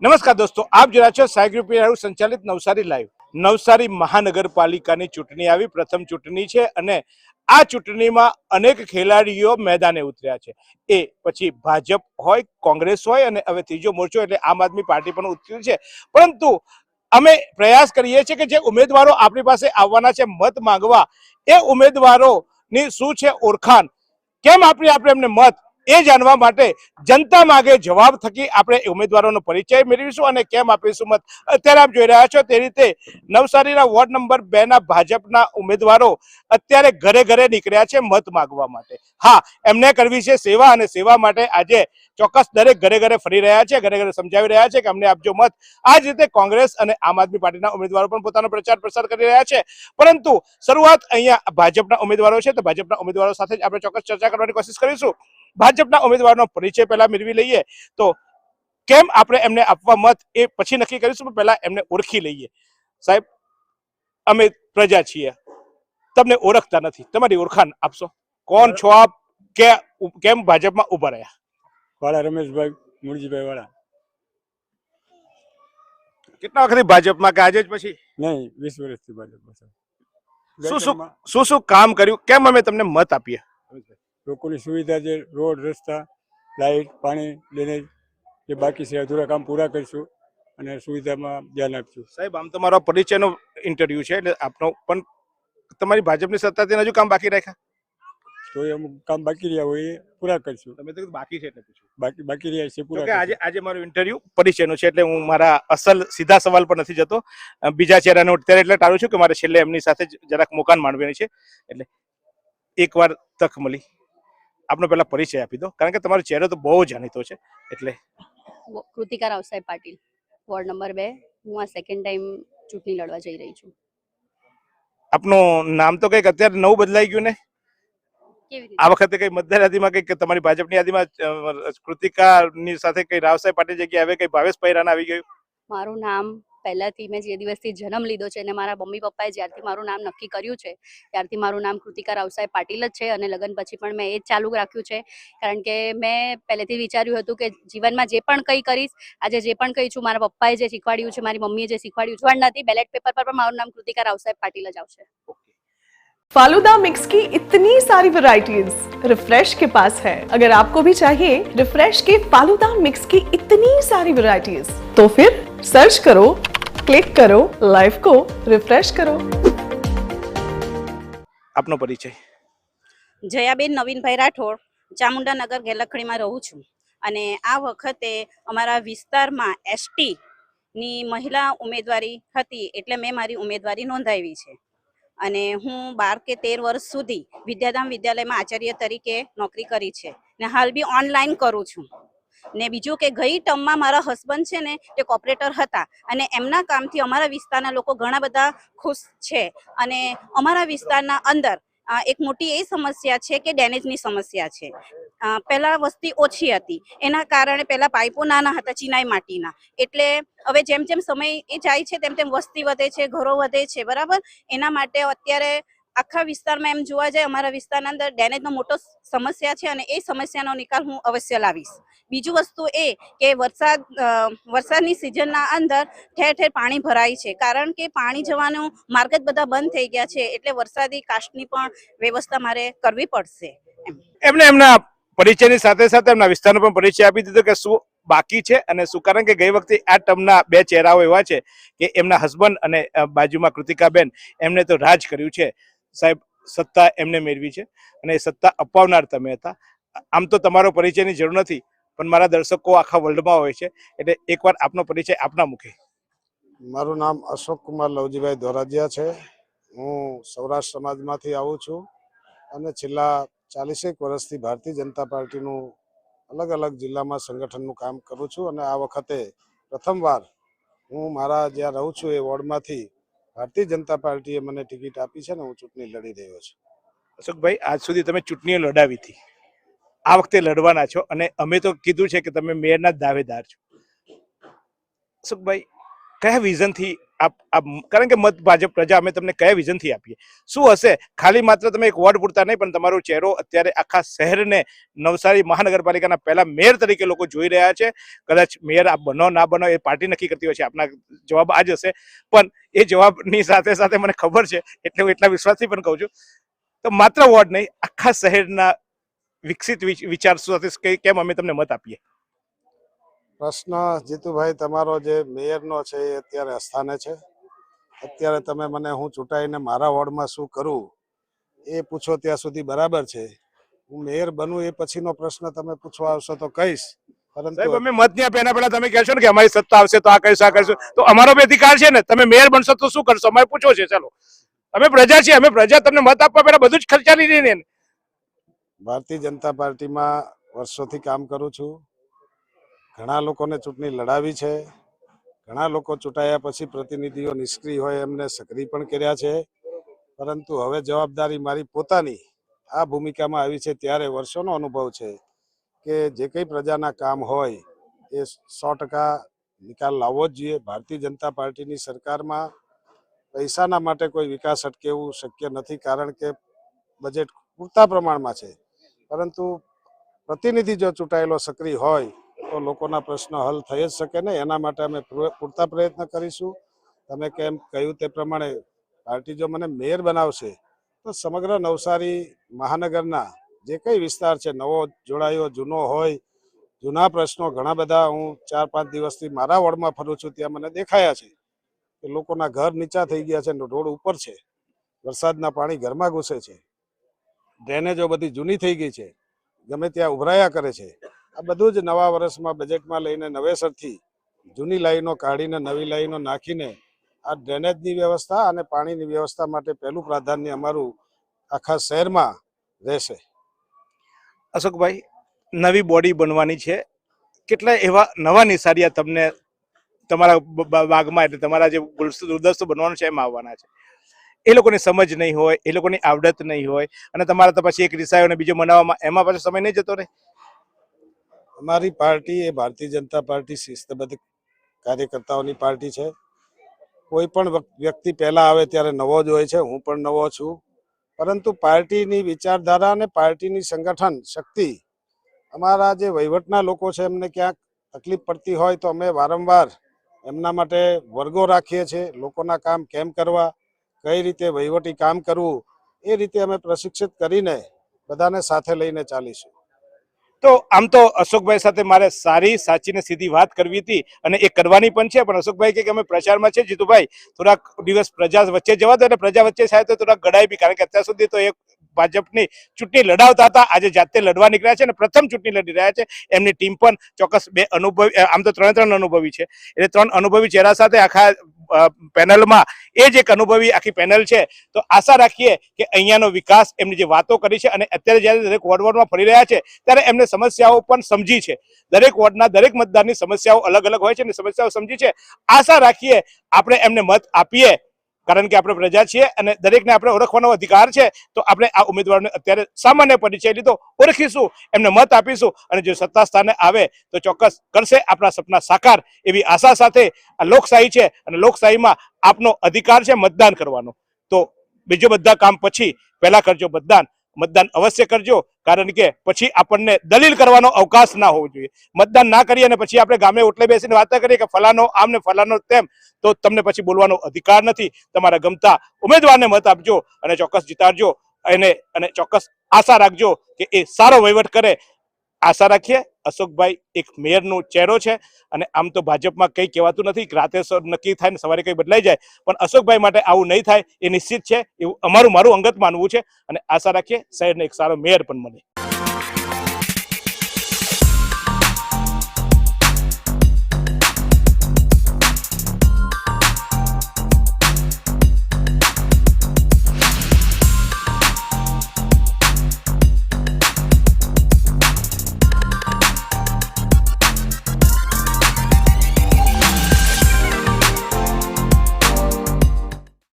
નમસ્કાર દોસ્તો, આપ જોઈ રહ્યા છો સાઈ ગ્રુપ સંચાલિત નવસારી લાઈવ. નવસારી મહાનગરપાલિકાની ચૂંટણી આવી, પ્રથમ ચૂંટણી છે અને આ ચૂંટણીમાં અનેક ખેલાડીઓ મેદાને ઉતર્યા છે. એ પછી ભાજપ હોય, કોંગ્રેસ હોય અને હવે ત્રીજો મોરચો એટલે આમ આદમી પાર્ટી પણ ઉતરી છે. પરંતુ અમે પ્રયાસ કરીએ છીએ કે જે ઉમેદવારો આપણી પાસે આવવાના છે મત માંગવા, એ ઉમેદવારોની શું છે ઓળખાણ, કેમ આપણે એમને મત, એ જાણવા માટે જનતા માગે જવાબ થકી આપણે ઉમેદવારોનો પરિચય મેળવીશું અને કેમ આપીશું મત. અત્યારે આપ જોઈ રહ્યા છો તે રીતે નવસારીના વોર્ડ નંબર 2 ના ભાજપના ઉમેદવારો અત્યારે ઘરે ઘરે નીકળ્યા છે મત માંગવા માટે. હા, એમને કરવી છે સેવા અને સેવા માટે આજે ચોક્કસ દરેક ઘરે ઘરે ફરી રહ્યા છે, ઘરે ઘરે સમજાવી રહ્યા છે કે અમને આપજો મત. આ જ રીતે કોંગ્રેસ અને આમ આદમી પાર્ટીના ઉમેદવારો પણ પોતાનો પ્રચાર પ્રસાર કરી રહ્યા છે. પરંતુ શરૂઆત અહીંયા ભાજપના ઉમેદવારો છે તો ભાજપના ઉમેદવારો સાથે જ આપણે ચોક્કસ ચર્ચા કરવાની કોશિશ કરીશું. ભાજપના ઉમેદવારનો પરિચય પહેલા મેળવી લઈએ તો કેમ આપણે એમને આપવા મત એ પછી નક્કી કરીશું, પણ પહેલા એમને ઓળખી લઈએ. સાહેબ, અમે પ્રજા છીએ, તમને ઓળખતા નથી, તમારી ઓળખાણ આપશો? કોણ છો આપ, કેમ ભાજપમાં ઉભા રહ્યા? વાળા રમેશભાઈ મુરજીભાઈ વાળા. કેટલા વખતથી ભાજપમાં કે આજે જ પછી? નહીં, 20 વર્ષથી ભાજપમાં. શું શું કામ કર્યું, કેમ અમે તમને મત આપીએ? લોકોની સુવિધા છે, રોડ, રસ્તા, લાઇટ, પાણી, ડ્રેનેજ, જે બાકી છે અધૂરા કામ પૂરા કરીશું અને સુવિધામાં ધ્યાન આપીશું. સાહેબ, આમ તો મારો પરિચયનો ઇન્ટરવ્યુ છે એટલે આપનો પણ તમારી ભાજપની સત્તાથી હજુ કામ બાકી રાખ્યા? તો એ અમુક કામ બાકી રહ્યા હોય એ પૂરા કરીશું. તમે તો બાકી છે એટલે પૂછ્યું. બાકી રહ્યા છે પૂરા. આજે મારો ઇન્ટરવ્યુ પરિચયનો છે એટલે હું મારા અસલ સીધા સવાલ પર નથી જતો, બીજા ચહેરાને અત્યારે એટલે ટાળું છું કે મારે છેલ્લે એમની સાથે જરાક મુકાન માંડવાની છે. એટલે એકવાર તક મળી, આપનો પહેલા પરિચય આપી દો, કારણ કે તમારો ચહેરો તો બહુ જાણીતો છે. એટલે કૃતિકા રાવસાહેબ પાટીલ, વોર્ડ નંબર 2. હું આ સેકન્ડ ટાઈમ ચૂંટણી લડવા જઈ રહી છું. આપનું નામ તો કંઈક અત્યારે નવું બદલાઈ ગયું ને? કેવી રીતે? આ વખતે કઈ મતદાર યાદીમાં કઈક તમારી ભાજપની યાદીમાં કૃતિકાની સાથે કઈ રાવસાહેબ પાટીલ જગ્યાએ હવે કઈ ભાવેશ પૈરાના આવી ગયું? મારું નામ પહેલાથી મેં જે દિવસથી જન્મ લીધો છે અને મારા મમ્મી પપ્પાએ જ્યારથી મારું નામ નક્કી કર્યું છે ત્યારથી મારું નામ કૃતિકા રાવસાહેબ પાટીલ જ છે અને લગ્ન પછી પણ મેં એ જ ચાલુ રાખ્યું છે. કારણ કે મેં પહેલેથી વિચાર્યું હતું કે જીવનમાં જે પણ કંઈ કરીશ, આજે જે પણ કહી છું, મારા પપ્પાએ જે શીખવાડ્યું છે, મારી મમ્મીએ જે શીખવાડ્યું છે, પણ નથી, બેલેટ પેપર પર પણ મારું નામ કૃતિકા રાવસાહેબ પાટીલ જ આવશે. फालूदा मिक्स की इतनी सारी वैरायटीज रिफ्रेश के पास है. अगर आपको भी चाहिए रिफ्रेश के फालूदा मिक्स की इतनी सारी वैरायटीज तो फिर सर्च करो, क्लिक करो, लाइफ को रिफ्रेश करो. આપનો પરિચય? જયાબેન નવીનભાઈ રાઠોડ, ચામુંડા નગર ગેલખડીમાં રહું છું અને આ વખતે અમારા વિસ્તારમાં એસટી ની મહિલા ઉમેદવારી હતી એટલે મેં મારી ઉમેદવારી નોંધાવી છે અને હું 12 કે 13 વર્ષ સુધી વિદ્યાધામ વિદ્યાલયમાં આચાર્ય તરીકે નોકરી કરી છે ને હાલ બી ઓનલાઈન કરું છું. ને બીજું કે ગઈ ટર્મમાં મારા હસબન્ડ છે ને તે કોર્પોરેટર હતા અને એમના કામથી અમારા વિસ્તારના લોકો ઘણા બધા ખુશ છે અને અમારા વિસ્તારના અંદર એક મોટી એ સમસ્યા છે કે ડેમેજની સમસ્યા છે. પહેલા વસ્તી ઓછી હતી, એના કારણે પહેલા પાઇપો નાના હતા ચિનાઈ માટીના, એટલે હવે જેમ જેમ સમય એ જાય છે તેમ તેમ વસ્તી વધે છે, ઘરો વધે છે, બરાબર. એના માટે અત્યારે આખા વિસ્તારમાં એમ જોવા જાય અમારા વિસ્તારના અંદર ડેમેજનો મોટો સમસ્યા છે અને એ સમસ્યાનો નિકાલ હું અવશ્ય લાવીશ. બીજું વસ્તુ એ કે વરસાદની સિઝનના અંદર ઠેર ઠેર પાણી ભરાય છે, કારણ કે પાણી જવાનો માર્ગ જ બધા બંધ થઈ ગયા છે, એટલે વરસાદી કાસ્ટની પણ વ્યવસ્થા મારે કરવી પડશે. એમને એમના પરિચયની સાથે સાથે એમના વિસ્તારનો પણ પરિચય આપી દીધો કે શું બાકી છે અને શું, કારણ કે ગઈ વખતે આ ટર્મના બે ચહેરાઓ એવા છે કે એમના હસબન્ડ અને બાજુમાં કૃતિકાબેન, એમને તો રાજ કર્યું છે. સાહેબ, સત્તા એમને મેળવી છે અને એ સત્તા અપાવનાર તમે હતા. આમ તો તમારો પરિચયની જરૂર નથી, પણ મારા દર્શકો આખા વર્લ્ડમાં હોય છે એટલે એકવાર આપનો પરિચય આપના મુખે. મારું નામ અશોક કુમાર લવજીભાઈ ધોરાજીયા છે. હું સૌરાષ્ટ્ર સમાજમાંથી આવું છું અને છેલ્લા 40 વર્ષથી ભારતીય જનતા પાર્ટીનું અલગ અલગ જિલ્લામાં સંગઠનનું કામ કરું છું અને આ વખતે પ્રથમવાર હું મારા જ્યાં રહું છું એ વોર્ડમાંથી ભારતીય જનતા પાર્ટીએ મને ટિકિટ આપી છે ને હું ચૂંટણી લડી રહ્યો છું. અશોકભાઈ, આજ સુધી તમે ચૂંટણીઓ લડાવી હતી, આ વખતે લડવાના છો અને અમે તો કીધું છે કે તમે મેયરના દાવેદાર છો. અશોકભાઈ, કયા વિઝનથી આપ કારણ કે મત ભાજપ પ્રજા અમે તમને કયા વિઝનથી આપીએ, શું હશે? ખાલી માત્ર તમે એક વોર્ડ પૂરતા નહીં, પણ તમારો ચહેરો અત્યારે આખા શહેરને નવસારી મહાનગરપાલિકાના પહેલા મેયર તરીકે લોકો જોઈ રહ્યા છે. કદાચ મેયર આપ બનો ના બનો એ પાર્ટી નક્કી કરતી હોય છે, આપના જવાબ આ જ હશે. પણ એ જવાબની સાથે સાથે મને ખબર છે, એટલે હું એટલા વિશ્વાસથી પણ કહું છું, તો માત્ર વોર્ડ નહીં, આખા શહેરના વિકસિત વિચાર સાથે કેમ અમે તમને મત આપીએ? પ્રશ્ન જીતુભાઈ તમારો જે મેયરનો છે એ અત્યારે અસ્થાને છે. અત્યારે તમે મને હું ચૂંટાઈને મારા વોર્ડમાં શું કરું એ પૂછો ત્યાં સુધી બરાબર છે. હું મેયર બનું એ પછીનો પ્રશ્ન તમે પૂછવા આવશો તો કહીશ. સાહેબ, અમે મત નહીં આપે એના પહેલા તમે કહેશો ને કે અમારી સત્તા આવશે તો આ કહીશું, આ કહીશું, તો અમારો બી અધિકાર છે ને. તમે મેયર બનશો તો શું કરશો અમારે પૂછો છે. ચાલો, અમે પ્રજા છીએ, અમે પ્રજા તમને મત આપવા પહેલા બધું જ ખર્ચાલી દઈએ ને. ભારતીય જનતા પાર્ટીમાં વર્ષોથી કામ કરું છું. ઘણા લોકોને ચૂંટણી લડાવી છે. ઘણા લોકો ચૂંટાયા પછી પ્રતિનિધિઓ નિષ્ક્રિય હોય એમને સક્રિય પણ કર્યા છે. પરંતુ હવે જવાબદારી મારી પોતાની આ ભૂમિકામાં આવી છે ત્યારે વર્ષોનો અનુભવ છે કે જે કંઈ પ્રજાના કામ હોય એ 100% નિકાલ લાવવો જ જોઈએ. ભારતીય જનતા પાર્ટીની સરકારમાં પૈસાના માટે કોઈ વિકાસ અટકે એવું શક્ય નથી, કારણ કે બજેટ પૂરતા પ્રમાણમાં છે. પરંતુ પ્રતિનિધિ જો ચૂંટાયેલો સક્રિય હોય તો લોકોના પ્રશ્નો હલ થઈ જ શકે ને. એના માટે અમે પૂરતા પ્રયત્ન કરીશું. તમે કેમ કહ્યું તે પ્રમાણે પાર્ટી જો મને મેયર બનાવશે તો સમગ્ર નવસારી મહાનગરના જે કંઈ વિસ્તાર છે, નવો જોડાયો જૂનો હોય, જૂના પ્રશ્નો ઘણા બધા હું 4-5 દિવસથી મારા વોર્ડમાં ફરું છું, ત્યાં મને દેખાયા છે કે લોકોના ઘર નીચા થઈ ગયા છે, રોડ ઉપર છે, વરસાદના પાણી ઘરમાં ઘૂસે છે, ડ્રેનેજો બધી જૂની થઈ ગઈ છે, ગમે ત્યાં ઉભરાયા કરે છે. આ બધું જ નવા વર્ષમાં બજેટમાં લઈને નવેસરથી જૂની લાઈનો કાઢીને નવી લાઈનો નાખીને આ ડ્રેનેજની વ્યવસ્થા અને પાણીની વ્યવસ્થા માટે પહેલું પ્રાધાન્ય અમારું આખા શહેરમાં રહેશે. અશોકભાઈ, નવી બોડી બનવાની છે, કેટલા એવા નવા નિશાળિયા તમને તમારા બાગમાં, એટલે તમારા જે ગુલદસ્તો બનવાનું છે એમાં આવવાના છે. એ લોકોની સમજ નહીં હોય, એ લોકોની આવડત નહીં હોય, અને તમારા તો પછી એક રિસાયો અને બીજો બનાવવામાં એમાં પાછો સમય નહીં જતો રહે. અમારી પાર્ટી એ ભારતીય જનતા પાર્ટી શિસ્તબદ્ધ કાર્યકર્તાઓની પાર્ટી છે. કોઈ પણ વ્યક્તિ પહેલા આવે ત્યારે નવો જ હોય છે. હું પણ નવો છું. પરંતુ પાર્ટીની વિચારધારા અને પાર્ટીની સંગઠન શક્તિ, અમારા જે વહીવટના લોકો છે એમને ક્યાંક તકલીફ પડતી હોય તો અમે વારંવાર એમના માટે વર્ગો રાખીએ છીએ. લોકોના કામ કેમ કરવા, કઈ રીતે વહીવટી કામ કરવું, એ રીતે અમે પ્રશિક્ષિત કરીને બધાને સાથે લઈને ચાલીશું. તો આમ તો અશોકભાઈ સાથે મારે સારી, સાચી ને સીધી વાત કરવી હતી, અને એ કરવાની પણ છે. પણ અશોકભાઈ કે અમે પ્રચારમાં છે જીતુભાઈ, થોડાક દિવસ પ્રજા વચ્ચે જવા દો, અને પ્રજા વચ્ચે થાય તો થોડાક ગડાય બી, કારણ કે અત્યાર સુધી તો એક ભાજપની ચૂંટણી લડાવતા હતા, આજે જાતે લડવા નીકળ્યા છે અને પ્રથમ ચૂંટણી લડી રહ્યા છે. એમની ટીમ પણ ચોક્કસ 2 અનુભવી, આમ તો 3 અનુભવી છે, એટલે 3 અનુભવી ચહેરા સાથે આખા પેનલમાં એ જ એક અનુભવી આખી પેનલ છે. તો આશા રાખીએ કે અહીંયાનો વિકાસ, એમની જે વાતો કરી છે, અને અત્યારે જ્યારે દરેક વોર્ડમાં ફરી રહ્યા છે ત્યારે એમને સમસ્યાઓ પણ સમજી છે. દરેક વોર્ડના દરેક મતદારની સમસ્યાઓ અલગ અલગ હોય છે, અને સમસ્યાઓ સમજી છે. આશા રાખીએ આપણે એમને મત આપીએ, કારણ કે આપણે પ્રજા છીએ અને દરેકને આપણે ઓળખવાનો અધિકાર છે. તો આપણે આ ઉમેદવારને અત્યારે સામાન્ય પરિચય લીધો, ઓળખીશું, એમને મત આપીશું, અને જો સત્તા સ્થાને આવે તો ચોક્કસ કરશે આપણા સપના સાકાર, એવી આશા સાથે. આ લોકશાહી છે, અને લોકશાહીમાં આપનો અધિકાર છે મતદાન કરવાનો. તો બીજો બધા કામ પછી, પહેલા કરજો મતદાન. મતદાન અવશ્ય કરજો, કારણ કે પછી આપણને દલીલ કરવાનો અવકાશ ના હોવો જોઈએ. મતદાન ના કરીએ અને પછી આપણે ગામે ઓટલે બેસીને વાતો કરીએ કે ફલાનો આમ ને ફલાનો તેમ, તો તમને પછી બોલવાનો અધિકાર નથી. તમારા ગમતા ઉમેદવારને મત આપજો અને ચોક્કસ જીતાડજો એને, અને ચોક્કસ આશા રાખજો કે એ સારો વહીવટ કરે. આશા રાખીએ. અશોકભાઈ એક મેયરનો ચહેરો છે, અને આમ તો ભાજપમાં કંઈ કહેવાતું નથી, રાતે નક્કી થાય ને સવારે કંઈ બદલાઈ જાય, પણ અશોકભાઈ માટે આવું નહીં થાય એ નિશ્ચિત છે. એવું મારું અંગત માનવું છે, અને આશા રાખીએ શહેરને એક સારો મેયર પણ મળે.